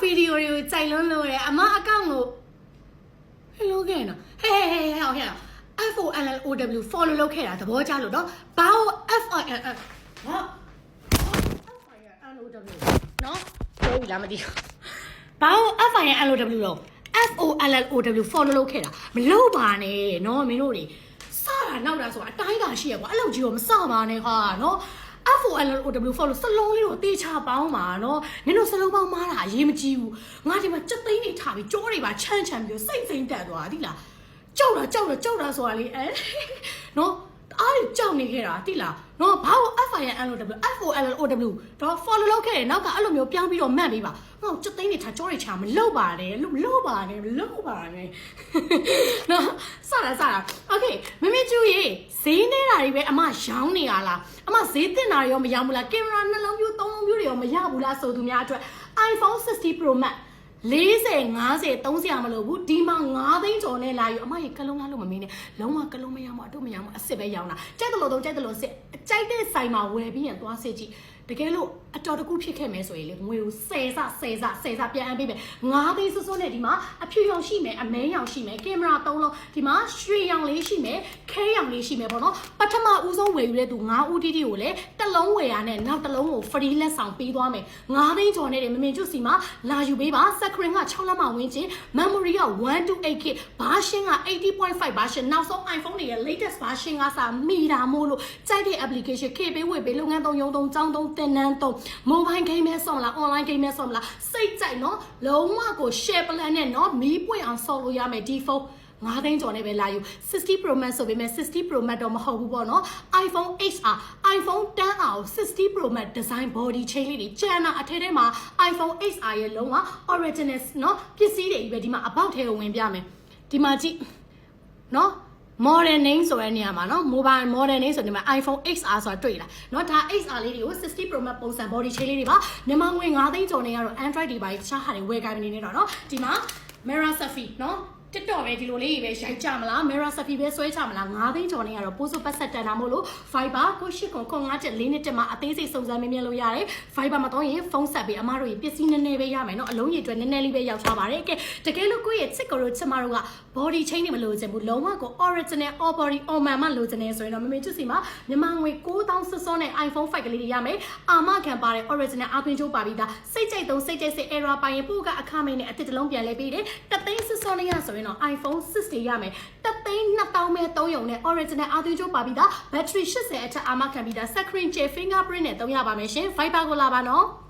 video တွေကိုကြိုက်လုံးလို့ရတယ်အမအကောင့်ကို hello ခဲ့နော်ဟဲ့ဟဲ့ FOLLOW follow လုပ်ခဲ့တာသဘောကျလို့နော်ဘာလို့ FILL ဟာ FILLOW နော်ပြောပြီလားမသိဘူးဘာလို့ FILLOW လို့ FOLLOW follow လုပ်ခဲ့တာမလုပ်ပါနဲ့နော်မင်းတို့တွေစတာနောက်တာဆိုတာအတိုင်းတာရှိရကွာအဲ့လိုကြီးတော့မစပါနဲ့ဟာနော်FOLLOW follow စလုံးလေးကိုတေချာပေါင်းပါနော်နင်တို့စလုံးပေါင်းမားတာအရေးမကြီးဘူးငါဒီမှာစက်သိန်းတွေထားပြီးကြောတွေပါချမ်းချမ်းပြီးစိတ်တက်သွားတိလားကြောက်တာဆိုတာလေအဲနော်အားကြီးကြောက်နေခဲ့တာတိလားနော်ဘာလို့ FOLLOW တော့ follow လုပ်ခဲ့တယ်နောက်ကအဲ့လိုမျိုးပြောင်းပြီးတော့မှတ်ပေးပါငါ့စက်သိန်းတွေထားကြောတွေချာမလုပ်ပါနဲ့လုပ်ပါနဲ့နော်စတာโอเคမမေကျူရေဈေးနေတာတွေပဲအမရောင်းနေရလားအမဈေးတင်တာရောမရောဘူးလားကင်မရာနှလုံးပြူးသုံးလုံးပြူးတွေရောမရဘူးလားဆိုသူများအတွက် iPhone 60 Pro Max 40 50 30မလို့ဘူးဒီမှာ9သိန်းကျော်နဲ့လာယူအမရေကလုံးလားလို့မမင်းနဲ့လုံးဝကလုံးမရမအတော့မရမအစ်စ်ပဲရောင်းတာကြိုက်တယ်လို့စစ်ကြိုက်တဲ့ဆိုင်မှာဝယ်ပြီးရင်သွားစစ်ကြည့်တကယ်လို့အတော်တကူဖြစ်ခဲ့မယ်ဆိုရင်လေငွေကို10ဆပြန်အမ်းပေးမယ်9သိန်းစွန်းနဲ့ဒီမှာအဖြူရောင်ရှိမယ်အမဲရောင်ရှိမယ်ကင်မရာ3လုံးဒီမှာရွှေရောင်လေးရှိမယ်ခဲရောင်လေးရှိမယ်ပေါ့နော်ပထမဦးဆုံးဝယ်ယူတဲ့သူ9ဦးတီးတီကိုလည်းတစ်လုံးဝယ်ရနဲ့နောက်တစ်လုံးကို free လက်ဆောင်ပေးသွားမယ်9သိန်းကျော်နဲ့မမင်ကျွတ်စီမှာလာယူပေးပါ screen က6လက်မဝင်းချင်း memory က 128GB version က 80.5 version နောက်ဆုံး iPhone တွေရဲ့ latest version ကစာမိတာမို့လို့ကြိုက်တဲ့ application ခေပေးဝယ်ပေးလုပ်ငန်းသုံးရုံသုံးကျောင်းသုံးတင်နန်းသုံး mobile game နဲ့ဆော့မလား online game နဲ့ဆော့မလားစိတ်ကြိုက်နော်လုံးဝကို share plan နဲ့နော်မီးပွင့်အောင်ဆော့လို့ရမယ်ဒီဖုန်း9သိန်းကျော်နဲ့ပဲလာယူ60 Pro Max ဆိုပေမဲ့60 Pro Max တော့မဟုတ်ဘူးပေါ့နော် iPhone XR iPhone 10R ကို60 Pro Max design body chain လေးတွေကျန်တာအထက်ထဲမှာ iPhone XR ရဲ့လုံးဝ original နော်ပစ္စည်းတွေပဲဒီမှာအပေါက်ထဲကိုဝင်ပြမယ်ဒီမှာကြည့်နော်model name ဆိုတဲ့နေရာမှာနော် mobile model name ဆိုတဲ့နေရာမှာ iPhone XR ဆိုတာတွေ့လားเนาะဒါ XR လေးတွေကို60 Pro Max ပုံစံ body chain လေးတွေပါမြန်မာငွေ9သိန်းကျော်နေရတော့ Android device တခြားဟာတွေဝယ်ကိုင်နေနေတော့เนาะဒီမှာ Mirror Selfie เนาะTikTok ပဲဒီလိုလေးပဲရိုက်ကြမလား Mirror Selfie ပဲဆွဲကြမလား9သိန်းကျော်နေရတော့ပိုးစုပတ်ဆက်တန်တာမို့လို့ Viber 989457နဲ့အသေးစိတ်စုံစမ်းမြင်လို့ရတယ် Viber မတော့ရင်ဖုန်းဆက်ပြီးအမတို့ရေပစ္စည်းနည်းနည်းပဲရမယ်เนาะအလုံးရည်အတွက်နည်းနည်းလေးပဲရောက်သွားပါတယ်ကဲတကယ်လို့ကိုယ့်ရဲ့ချစ်ကိုတို့ချစ်မတို့က body chain တွေမလို့ချင်ဘူးလုံးဝကို original all body all man မလို့ချင်နေဆိုရင်တော့မမေချစ်စီမှာမြန်မာငွေ9000စွန်းနဲ့ iPhone 5ကလေးတွေရမယ်အာမခံပါတဲ့ original အသွင်ချိုးပါပြီးသားစိတ်ကြိုက်သုံးစိတ်ကြိုက်စစ် error ပိုင်ရင်ပို့ကအခမဲ့နဲ့အတစ်တလုံးပြန်လဲပေးတယ်တသိန်းစွန်းနဲ့ရဆိုရင်တော့ iPhone 6တွေရမယ်တသိန်း2000မဲ့3ရုံနဲ့ original အသွင်ချိုးပါပြီးသား battery 80အထက်အာမခံပြီးသား screen ကျ fingerprint နဲ့သုံးရပါမယ်ရှင် Viber ကိုလာပါနော်